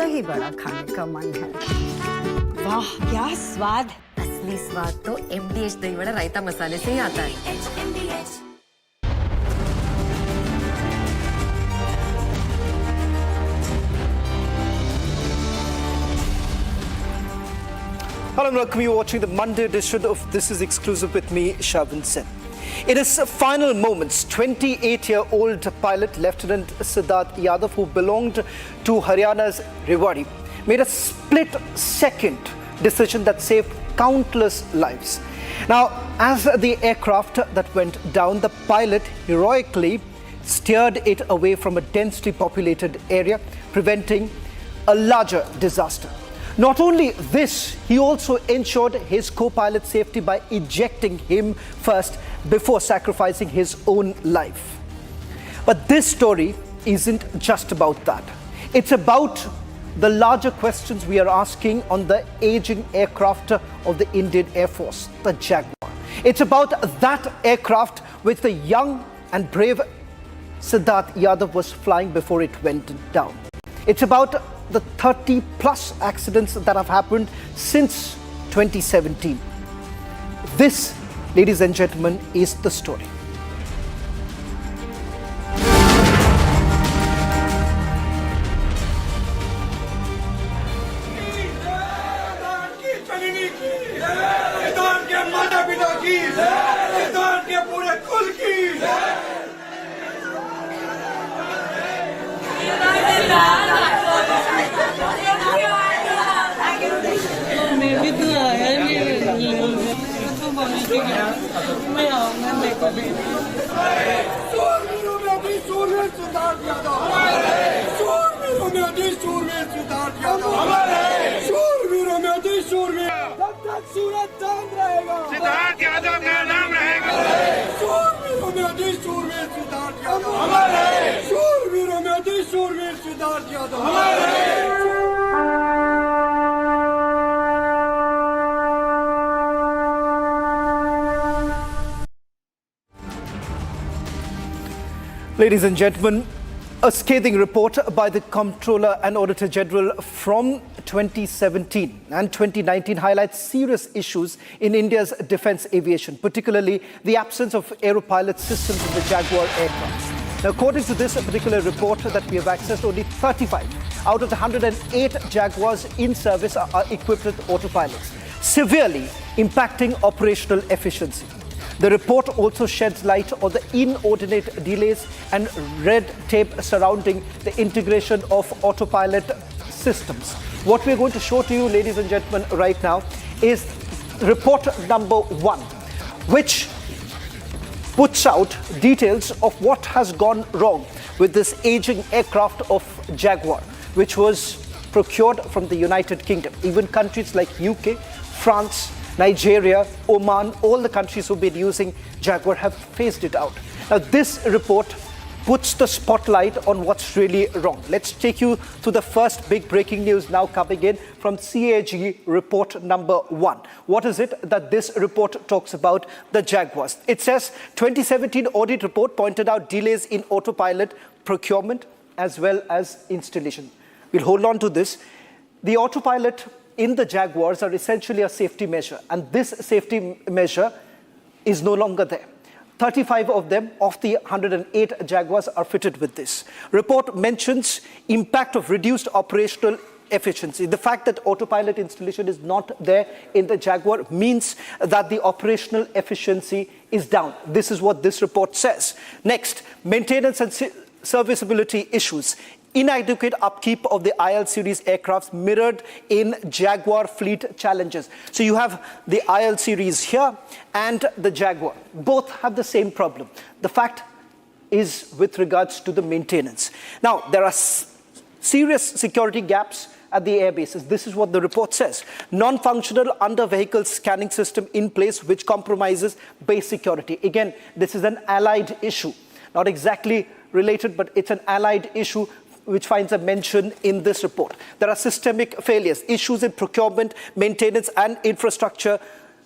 दही बड़ा खाने का मन है। वाह क्या स्वाद! असली स्वाद तो MDH दही बड़ा रायता मसाले से ही आता है। Hello and welcome. You're watching the Monday edition of This Is Exclusive with me, Shavin Sen. In his final moments, 28-year-old pilot Lieutenant Siddharth Yadav, who belonged to Haryana's Rewari, made a split-second decision that saved countless lives. Now, as the aircraft that went down, the pilot heroically steered it away from a densely populated area, preventing a larger disaster. Not only this, he also ensured his co-pilot's safety by ejecting him first before sacrificing his own life. But this story isn't just about that. It's about the larger questions we are asking on the aging aircraft of the Indian Air Force, the Jaguar. It's about that aircraft which the young and brave Siddharth Yadav was flying before it went down. It's about the 30+ accidents that have happened since 2017. This, ladies and gentlemen, is the story. Siddharth Yadav का नाम रहेगा। शूरवीरों में अति शूरवीर सिद्धार्थ यादव हमारे। शूरवीरों में अति शूरवीर सिद्धार्थ यादव हमारे। Ladies and gentlemen, a scathing report by the Comptroller and Auditor General from 2017 and 2019 highlights serious issues in India's defence aviation, particularly the absence of aeropilot systems in the Jaguar aircraft. Now, according to this particular report that we have accessed, only 35 out of the 108 Jaguars in service are equipped with autopilots, severely impacting operational efficiency. The report also sheds light on the inordinate delays and red tape surrounding the integration of autopilot systems. What we're going to show to you, ladies and gentlemen, right now is report number 1, which puts out details of what has gone wrong with this aging aircraft of Jaguar, which was procured from the United Kingdom. Even countries like UK, France, Nigeria, Oman, all the countries who've been using Jaguar have phased it out. Now, this report puts the spotlight on what's really wrong. Let's take you to the first big breaking news now coming in from CAG report number 1. What is it that this report talks about? The Jaguars. It says 2017 audit report pointed out delays in autopilot procurement as well as installation. We'll hold on to this. The autopilot in the Jaguars are essentially a safety measure, and this safety measure is no longer there. 35 of them of the 108 Jaguars are fitted with this. Report mentions impact of reduced operational efficiency. The fact that autopilot installation is not there in the Jaguar means that the operational efficiency is down. This is what this report says. Next, maintenance and serviceability issues. Inadequate upkeep of the IL series aircrafts mirrored in Jaguar fleet challenges. So you have the IL series here and the Jaguar. Both have the same problem. The fact is with regards to the maintenance. Now, there are serious security gaps at the air bases. This is what the report says. Non-functional under-vehicle scanning system in place which compromises base security. Again, this is an allied issue. Not exactly related, but it's an allied issue which finds a mention in this report. There are systemic failures, issues in procurement, maintenance and infrastructure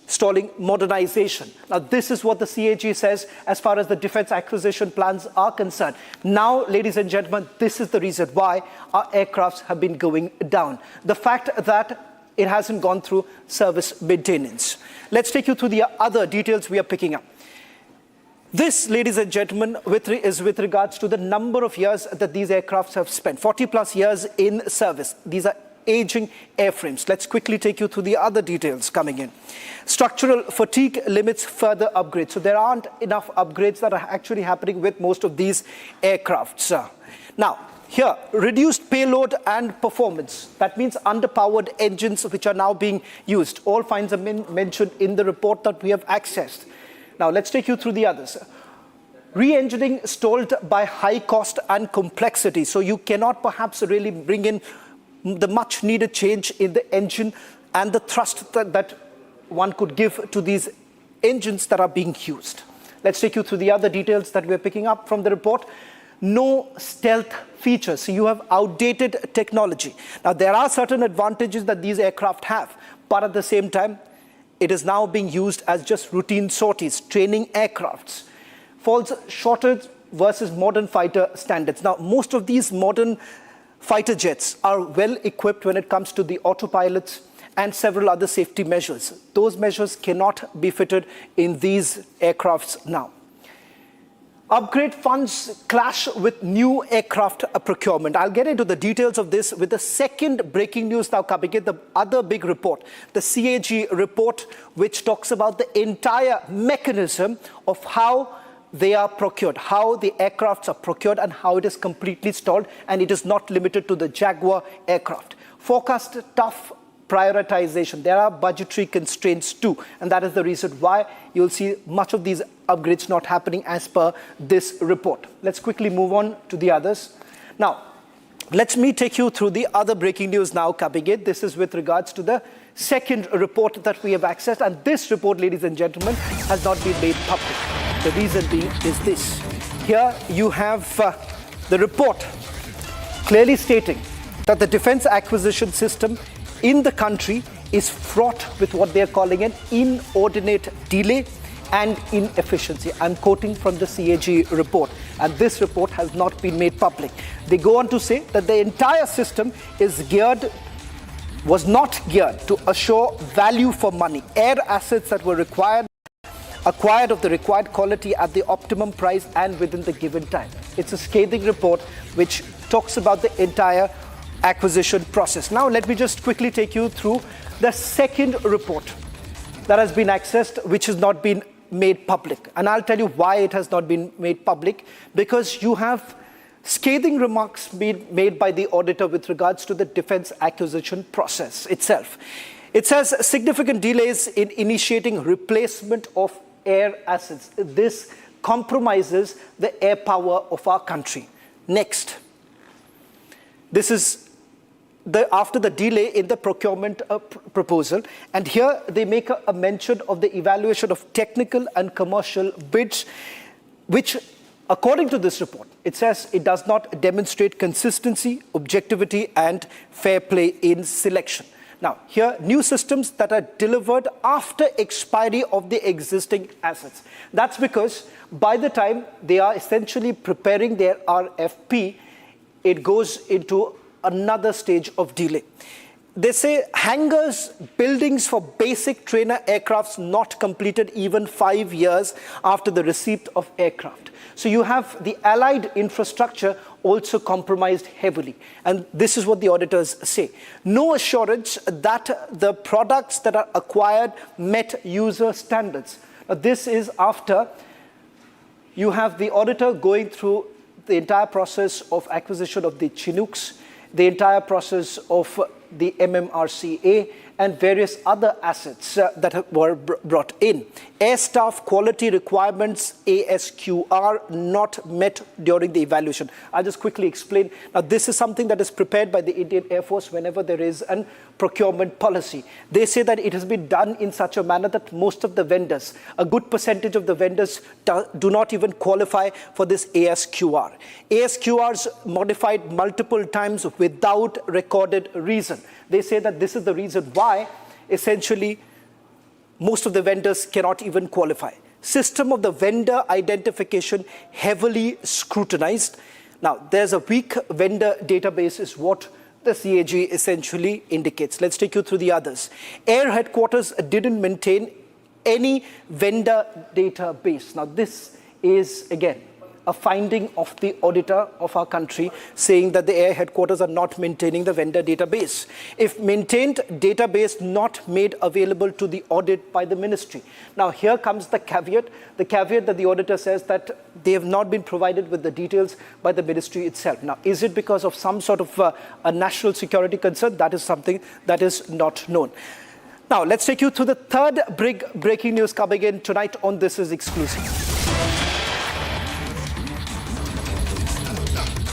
stalling modernization. Now, this is what the CAG says as far as the defense acquisition plans are concerned. Now, ladies and gentlemen, this is the reason why our aircrafts have been going down. The fact that it hasn't gone through service maintenance. Let's take you through the other details we are picking up. This, ladies and gentlemen, is with regards to the number of years that these aircrafts have spent. 40 plus years in service. These are aging airframes. Let's quickly take you through the other details coming in. Structural fatigue limits further upgrades. So there aren't enough upgrades that are actually happening with most of these aircrafts. Now, here, reduced payload and performance. That means underpowered engines which are now being used. All finds are mentioned in the report that we have accessed. Now, let's take you through the others. Re-engineering stalled by high cost and complexity. So you cannot perhaps really bring in the much needed change in the engine and the thrust that one could give to these engines that are being used. Let's take you through the other details that we're picking up from the report. No stealth features. So you have outdated technology. Now, there are certain advantages that these aircraft have, but at the same time, it is now being used as just routine sorties, training aircrafts. Falls shorter versus modern fighter standards. Now, most of these modern fighter jets are well equipped when it comes to the autopilots and several other safety measures. Those measures cannot be fitted in these aircrafts now. Upgrade funds clash with new aircraft procurement. I'll get into the details of this with the second breaking news now coming in, the other big report, the CAG report, which talks about the entire mechanism of how they are procured, how the aircrafts are procured and how it is completely stalled, and it is not limited to the Jaguar aircraft. Forecast tough prioritization. There are budgetary constraints too, and that is the reason why you'll see much of these upgrades not happening as per this report. Let's quickly move on to the others. Now, let me take you through the other breaking news now coming in. This is with regards to the second report that we have accessed, and this report, ladies and gentlemen, has not been made public. The reason being is this. Here you have the report clearly stating that the defense acquisition system in the country is fraught with what they are calling an inordinate delay and inefficiency. I'm quoting from the CAG report, and this report has not been made public. They go on to say that the entire system was not geared to assure value for money, air assets that were acquired of the required quality at the optimum price and within the given time. It's a scathing report which talks about the entire acquisition process. Now, let me just quickly take you through the second report that has been accessed, which has not been made public. And I'll tell you why it has not been made public, because you have scathing remarks being made by the auditor with regards to the defense acquisition process itself. It says significant delays in initiating replacement of air assets. This compromises the air power of our country. Next, this is after the delay in the procurement proposal, and here they make a mention of the evaluation of technical and commercial bids, which, according to this report, it says it does not demonstrate consistency, objectivity, and fair play in selection. Now, here, new systems that are delivered after expiry of the existing assets. That's because by the time they are essentially preparing their RFP, it goes into another stage of delay. They say hangars, buildings for basic trainer aircrafts not completed even 5 years after the receipt of aircraft. So you have the allied infrastructure also compromised heavily. And this is what the auditors say. No assurance that the products that are acquired met user standards. Now, this is after you have the auditor going through the entire process of acquisition of the Chinooks, the entire process of the MMRCA, and various other assets that were brought in. Air staff quality requirements, ASQR, not met during the evaluation. I'll just quickly explain. Now, this is something that is prepared by the Indian Air Force whenever there is an procurement policy. They say that it has been done in such a manner that most of the vendors, a good percentage of the vendors, do not even qualify for this ASQR. ASQRs modified multiple times without recorded reason. They say that this is the reason why essentially most of the vendors cannot even qualify. System of the vendor identification heavily scrutinized. Now, there's a weak vendor database is what the CAG essentially indicates. Let's take you through the others. Air headquarters didn't maintain any vendor database. Now, this is, again, a finding of the auditor of our country saying that the air headquarters are not maintaining the vendor database. If maintained database not made available to the audit by the ministry. Now here comes the caveat that the auditor says that they have not been provided with the details by the ministry itself. Now is it because of some sort of a national security concern? That is something that is not known. Now let's take you through the third big breaking news coming in tonight on This Is Exclusive.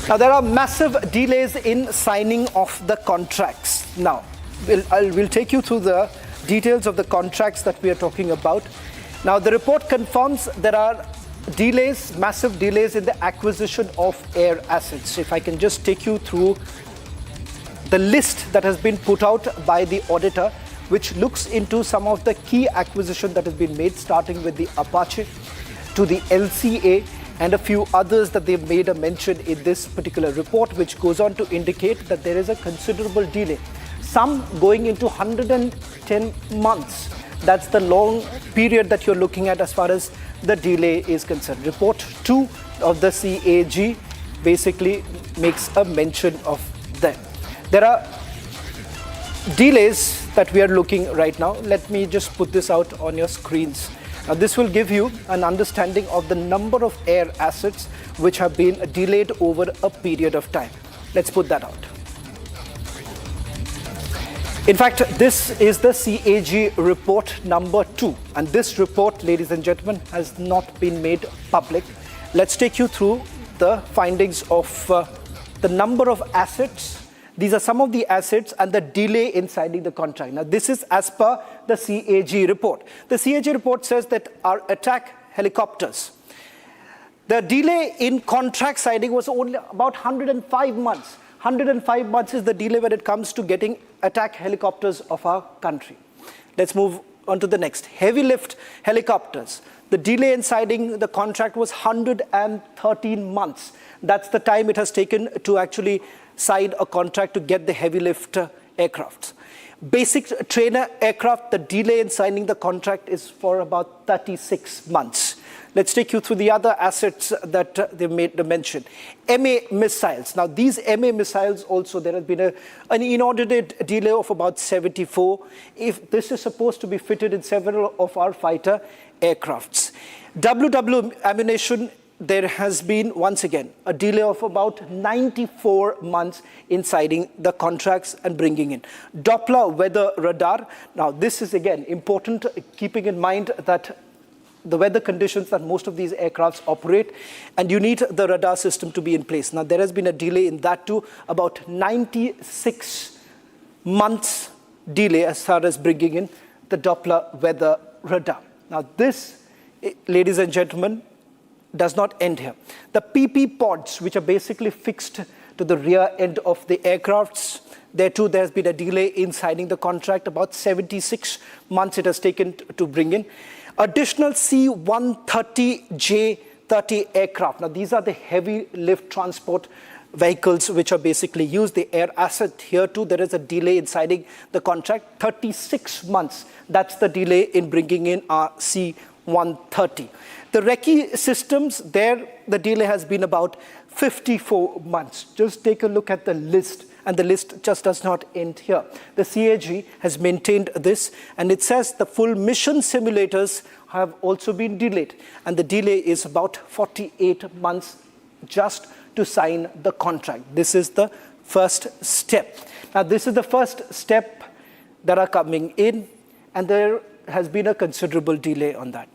Now, there are massive delays in signing of the contracts. Now, we'll take you through the details of the contracts that we are talking about. Now, the report confirms there are delays, massive delays in the acquisition of air assets. If I can just take you through the list that has been put out by the auditor, which looks into some of the key acquisition that has been made, starting with the Apache to the LCA, and a few others that they've made a mention in this particular report, which goes on to indicate that there is a considerable delay. Some going into 110 months. That's the long period that you're looking at as far as the delay is concerned. Report 2 of the CAG basically makes a mention of them. There are delays that we are looking right now. Let me just put this out on your screens. Now, this will give you an understanding of the number of air assets which have been delayed over a period of time. Let's put that out. In fact, this is the CAG report number 2. And this report, ladies and gentlemen, has not been made public. Let's take you through the findings of the number of assets. These are some of the assets and the delay in signing the contract. Now, this is as per the CAG report. The CAG report says that our attack helicopters, the delay in contract signing was only about 105 months. 105 months is the delay when it comes to getting attack helicopters of our country. Let's move on to the next. Heavy lift helicopters. The delay in signing the contract was 113 months. That's the time it has taken to actually sign a contract to get the heavy lift aircrafts. Basic trainer aircraft, the delay in signing the contract is for about 36 months. Let's take you through the other assets that they made the mention. MA missiles. Now, these MA missiles also, there has been an inordinate delay of about 74. If this is supposed to be fitted in several of our fighter aircrafts. WW ammunition, there has been, once again, a delay of about 94 months in signing the contracts and bringing in. Doppler weather radar. Now, this is, again, important, keeping in mind that the weather conditions that most of these aircrafts operate, and you need the radar system to be in place. Now, there has been a delay in that too, about 96 months delay as far as bringing in the Doppler weather radar. Now, this, ladies and gentlemen, does not end here. The PP pods, which are basically fixed to the rear end of the aircrafts, there too there has been a delay in signing the contract. About 76 months it has taken to bring in. Additional C-130J-30 aircraft. Now these are the heavy lift transport vehicles which are basically used. The air asset here too, there is a delay in signing the contract. 36 months. That's the delay in bringing in our C-130. The recce systems, there the delay has been about 54 months. Just take a look at the list, and the list just does not end here. The CAG has maintained this, and it says the full mission simulators have also been delayed, and the delay is about 48 months just to sign the contract. This is the first step. Now, this is the first step that are coming in, and there has been a considerable delay on that.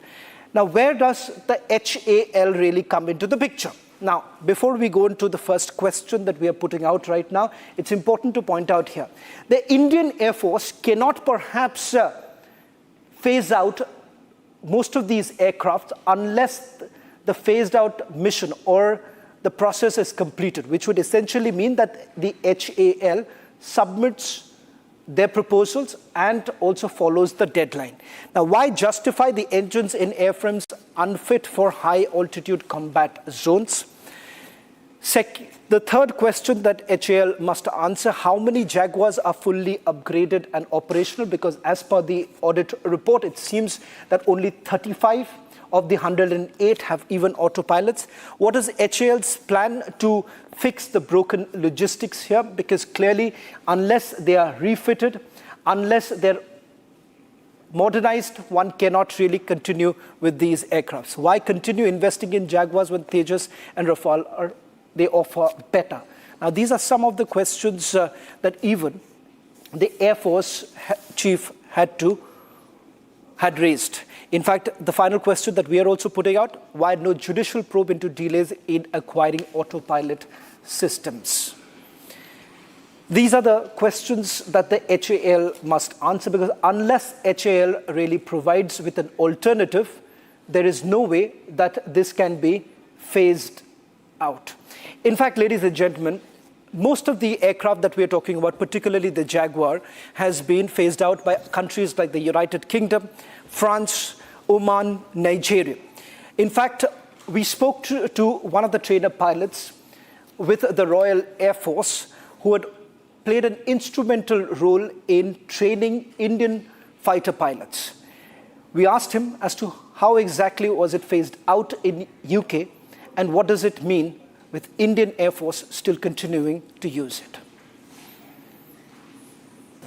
Now, where does the HAL really come into the picture? Now, before we go into the first question that we are putting out right now, it's important to point out here. The Indian Air Force cannot perhaps phase out most of these aircraft unless the phased out mission or the process is completed, which would essentially mean that the HAL submits their proposals and also follows the deadline. Now, why justify the engines in airframes unfit for high-altitude combat zones? The third question that HAL must answer, how many Jaguars are fully upgraded and operational? Because as per the audit report, it seems that only 35 of the 108 have even autopilots. What is HAL's plan to fix the broken logistics here? Because clearly, unless they are refitted, unless they're modernized, one cannot really continue with these aircrafts. Why continue investing in Jaguars when Tejas and Rafale they offer better? Now, these are some of the questions that even the Air Force chief had raised. In fact, the final question that we are also putting out, why no judicial probe into delays in acquiring autopilot systems? These are the questions that the HAL must answer, because unless HAL really provides with an alternative, there is no way that this can be phased out. In fact, ladies and gentlemen, most of the aircraft that we are talking about, particularly the Jaguar, has been phased out by countries like the United Kingdom, France, Oman, Nigeria. In fact, we spoke to one of the trainer pilots with the Royal Air Force who had played an instrumental role in training Indian fighter pilots. We asked him as to how exactly was it phased out in UK and what does it mean with Indian Air Force still continuing to use it.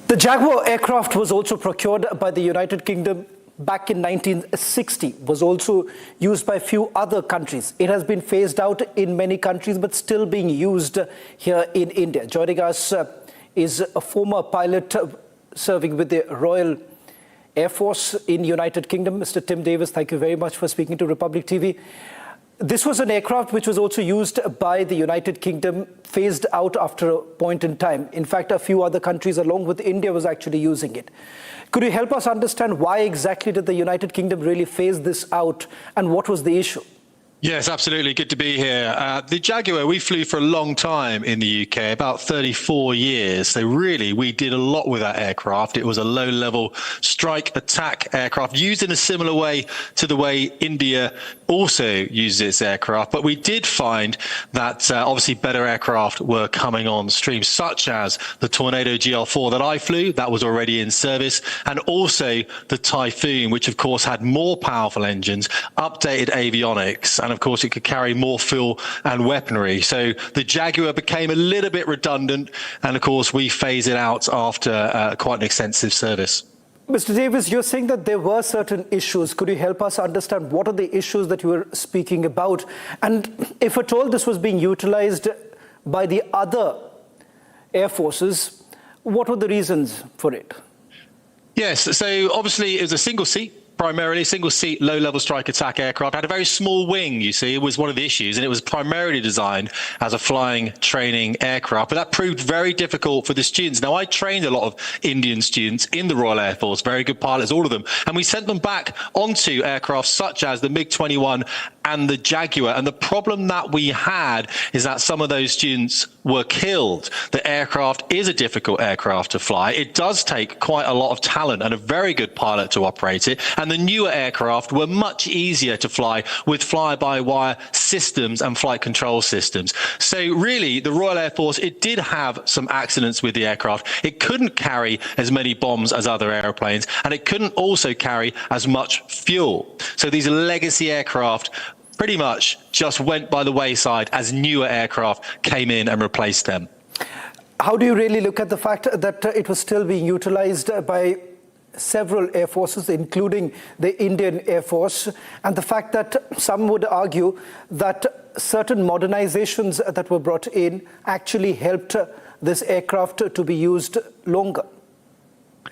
The Jaguar aircraft was also procured by the United Kingdom back in 1960, was also used by a few other countries. It has been phased out in many countries, but still being used here in India. Joining us is a former pilot serving with the Royal Air Force in United Kingdom, Mr. Tim Davis. Thank you very much for speaking to Republic TV. This was an aircraft which was also used by the United Kingdom, phased out after a point in time. In fact, a few other countries along with India was actually using it. Could you help us understand why exactly did the United Kingdom really phase this out and what was the issue? Yes, absolutely. Good to be here. The Jaguar, we flew for a long time in the UK, about 34 years. So really, we did a lot with that aircraft. It was a low-level strike attack aircraft used in a similar way to the way India also uses its aircraft. But we did find that obviously better aircraft were coming on stream, such as the Tornado GL4 that I flew, that was already in service, and also the Typhoon, which of course had more powerful engines, updated avionics, and of course it could carry more fuel and weaponry. So the Jaguar became a little bit redundant, and of course we phased it out after quite an extensive service. Mr. Davis, you're saying that there were certain issues. Could you help us understand what are the issues that you were speaking about? And if at all this was being utilized by the other air forces, what were the reasons for it? Yes, so obviously it was a single seat. Primarily single-seat, low-level strike attack aircraft. Had a very small wing, you see, it was one of the issues, and it was primarily designed as a flying training aircraft. But that proved very difficult for the students. Now, I trained a lot of Indian students in the Royal Air Force, very good pilots, all of them, and we sent them back onto aircraft such as the MiG-21 and the Jaguar. And the problem that we had is that some of those students were killed. The aircraft is a difficult aircraft to fly. It does take quite a lot of talent and a very good pilot to operate it. And the newer aircraft were much easier to fly with fly-by-wire systems and flight control systems. So really, the Royal Air Force, it did have some accidents with the aircraft. It couldn't carry as many bombs as other airplanes, and it couldn't also carry as much fuel. So these legacy aircraft pretty much just went by the wayside as newer aircraft came in and replaced them. How do you really look at the fact that it was still being utilized by several air forces, including the Indian Air Force, and the fact that some would argue that certain modernizations that were brought in actually helped this aircraft to be used longer?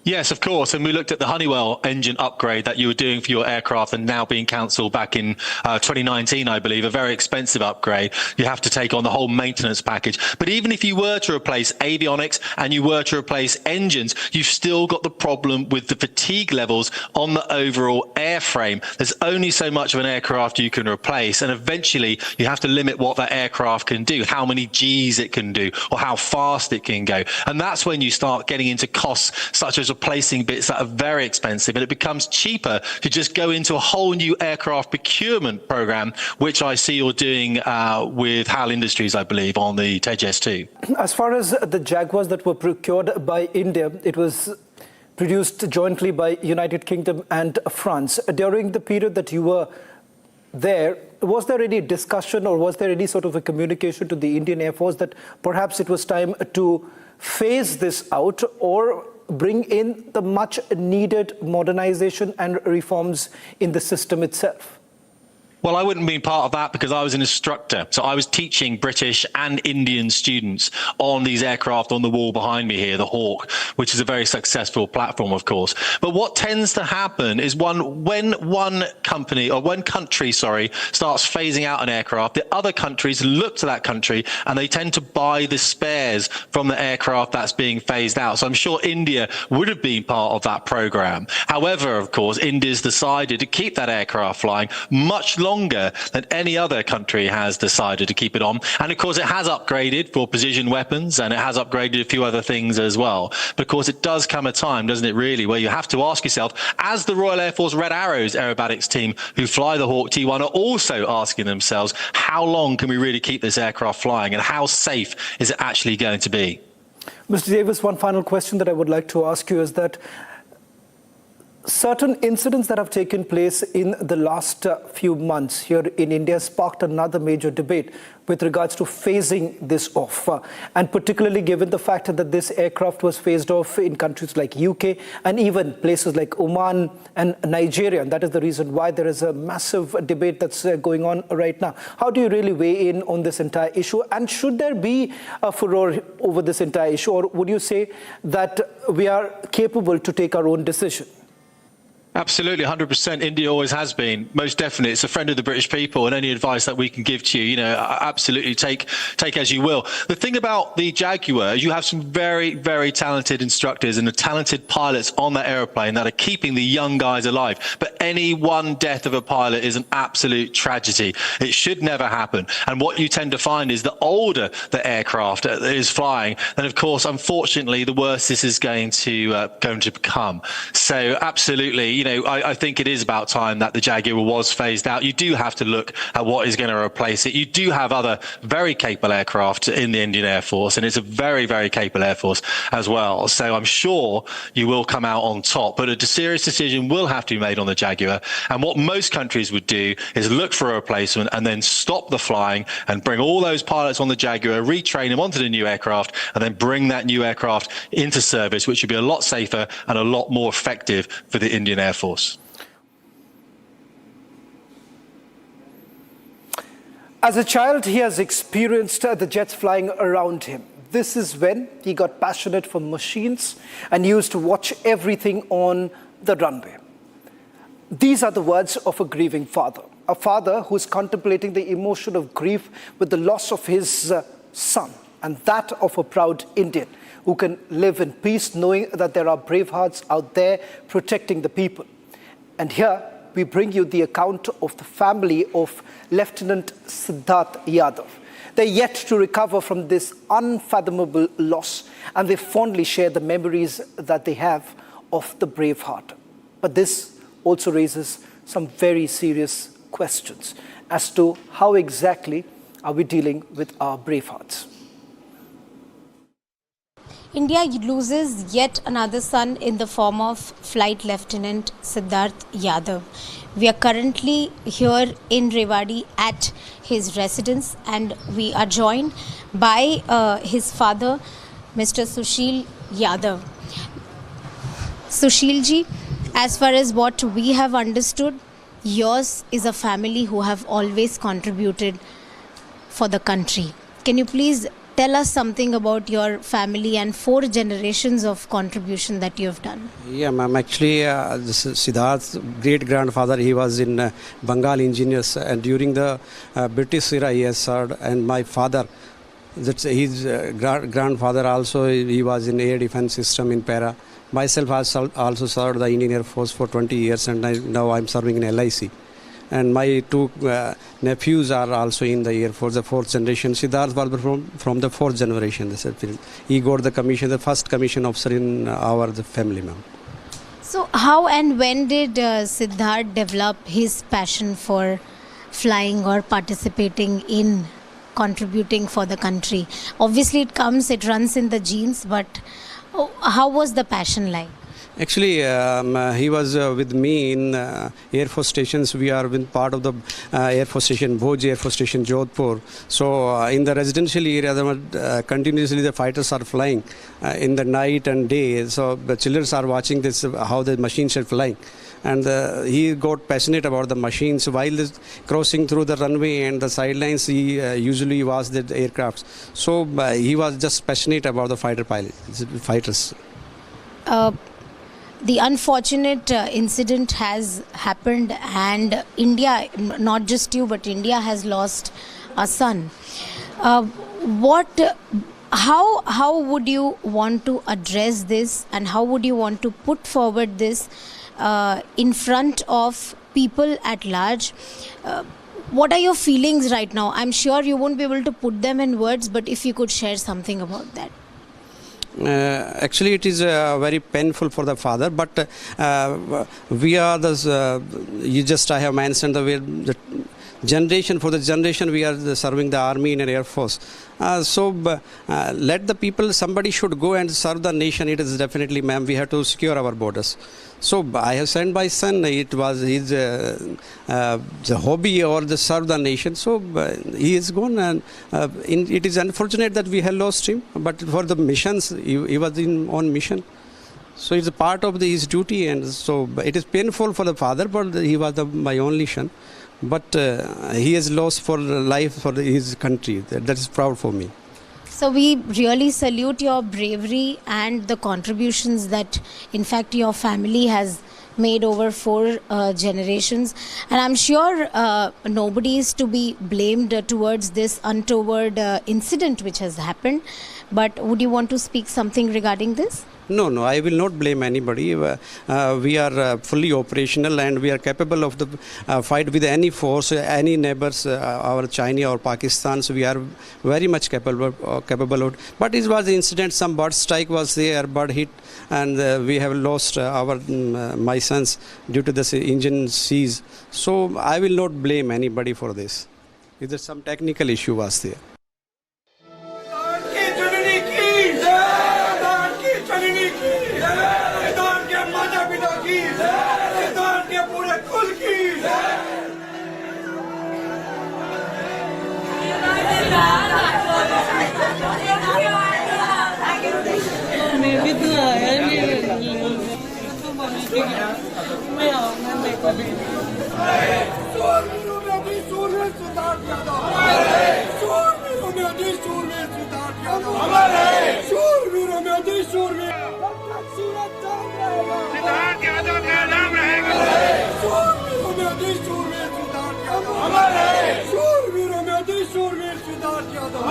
Yes, of course. And we looked at the Honeywell engine upgrade that you were doing for your aircraft and now being cancelled back in 2019, I believe, a very expensive upgrade. You have to take on the whole maintenance package. But even if you were to replace avionics and you were to replace engines, you've still got the problem with the fatigue levels on the overall airframe. There's only so much of an aircraft you can replace. And eventually you have to limit what that aircraft can do, how many Gs it can do, or how fast it can go. And that's when you start getting into costs such as replacing bits that are very expensive, and it becomes cheaper to just go into a whole new aircraft procurement program, which I see you're doing with HAL Industries, I believe, on the Tejas 2. As far as the Jaguars that were procured by India, it was produced jointly by United Kingdom and France. During the period that you were there, was there any discussion or was there any sort of a communication to the Indian Air Force that perhaps it was time to phase this out or bring in the much needed modernization and reforms in the system itself? Well, I wouldn't be part of that because I was an instructor. So I was teaching British and Indian students on these aircraft on the wall behind me here, the Hawk, which is a very successful platform, of course. But what tends to happen is when one country starts phasing out an aircraft, the other countries look to that country and they tend to buy the spares from the aircraft that's being phased out. So I'm sure India would have been part of that program. However, of course, India's decided to keep that aircraft flying much longer than any other country has decided to keep it on. And of course, it has upgraded for precision weapons and it has upgraded a few other things as well. But of course, it does come a time, doesn't it really, where you have to ask yourself, as the Royal Air Force Red Arrows aerobatics team who fly the Hawk T1 are also asking themselves, how long can we really keep this aircraft flying and how safe is it actually going to be? Mr. Davis, one final question that I would like to ask you is that certain incidents that have taken place in the last few months here in India sparked another major debate with regards to phasing this off. And particularly given the fact that this aircraft was phased off in countries like UK and even places like Oman and Nigeria. And that is the reason why there is a massive debate that's going on right now. How do you really weigh in on this entire issue? And should there be a furor over this entire issue? Or would you say that we are capable to take our own decision? Absolutely, 100%. India always has been. Most definitely. It's a friend of the British people, and any advice that we can give to you, absolutely take as you will. The thing about the Jaguar, you have some very, very talented instructors and the talented pilots on that aeroplane that are keeping the young guys alive. But any one death of a pilot is an absolute tragedy. It should never happen. And what you tend to find is the older the aircraft is flying, then of course, unfortunately, the worse this is going to become. So absolutely. I think it is about time that the Jaguar was phased out. You do have to look at what is going to replace it. You do have other very capable aircraft in the Indian Air Force, and it's a very, very capable Air Force as well. So I'm sure you will come out on top, but a serious decision will have to be made on the Jaguar. And what most countries would do is look for a replacement and then stop the flying and bring all those pilots on the Jaguar, retrain them onto the new aircraft, and then bring that new aircraft into service, which would be a lot safer and a lot more effective for the Indian Air Force. As a child, he has experienced the jets flying around him. This is when he got passionate for machines and used to watch everything on the runway. These are the words of a grieving father, a father who is contemplating the emotion of grief with the loss of his son, and that of a proud Indian who can live in peace knowing that there are brave hearts out there protecting the people. And here we bring you the account of the family of Lietenant Siddharth Yadav. They're yet to recover from this unfathomable loss, and they fondly share the memories that they have of the brave heart. But this also raises some very serious questions as to how exactly are we dealing with our brave hearts. India loses yet another son in the form of Flight Lieutenant Siddharth Yadav. We are currently here in Rewari at his residence, and we are joined by his father, Mr. Sushil Yadav. Sushil ji, as far as what we have understood, yours is a family who have always contributed for the country. Can you please tell us something about your family and 4 generations of contribution that you have done. Yeah, ma'am. Actually, this is Siddharth's great-grandfather, he was in Bengal engineers, and during the British era he has served. And my father, that's his grandfather also, he was in air defense system in Para. Myself, I also served the Indian Air Force for 20 years, and now I'm serving in LIC. And my 2 nephews are also in the Air Force, the 4th generation. Siddharth was from the 4th generation. He got the commission, the first commission officer in the family, ma'am. So how and when did Siddharth develop his passion for flying or participating in contributing for the country? Obviously it runs in the genes, but how was the passion like? Actually, he was with me in Air Force stations. We are been part of the Air Force station, Bhoj Air Force Station, Jodhpur. So in the residential area, continuously the fighters are flying in the night and day. So the children are watching this, how the machines are flying. And he got passionate about the machines. While crossing through the runway and the sidelines, he usually watched the aircrafts. So he was just passionate about the fighters. The unfortunate incident has happened, and India, not just you, but India has lost a son. How would you want to address this, and how would you want to put forward this in front of people at large? What are your feelings right now? I'm sure you won't be able to put them in words, but if you could share something about that. Actually, it is very painful for the father, but we are I have mentioned the generation, for the generation we are serving the army and air force. Let the people, somebody should go and serve the nation. It is definitely, ma'am, we have to secure our borders. So I have sent my son, it was his the hobby or the serve the nation. So he is gone, and it is unfortunate that we have lost him, but for the missions, he was on mission. So it's a part of his duty, and so it is painful for the father, but he was my only son. But he has lost for life for his country. That is proud for me. So we really salute your bravery and the contributions that, in fact, your family has made over 4 generations. And I'm sure nobody is to be blamed towards this untoward incident which has happened. But would you want to speak something regarding this? No, I will not blame anybody. We are fully operational, and we are capable of the fight with any force, any neighbors, our China or Pakistan. So we are very much capable of. But it was the incident, some bird strike was there, bird hit, and we have lost my sons due to this engine seize. So I will not blame anybody for this. Either some technical issue was there. Siddharth Yadav का नाम रहेगा। शूरवीरों में अति शूरवीर सिद्धार्थ यादव। शूरवीरों में अति शूरवीर सिद्धार्थ यादव।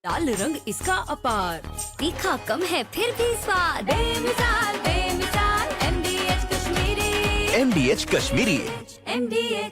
लाल रंग इसका अपार, तीखा कम है फिर भी स्वाद, बेमिसाल बेमिसाल MDH Kashmiri, MDH Kashmiri. MDH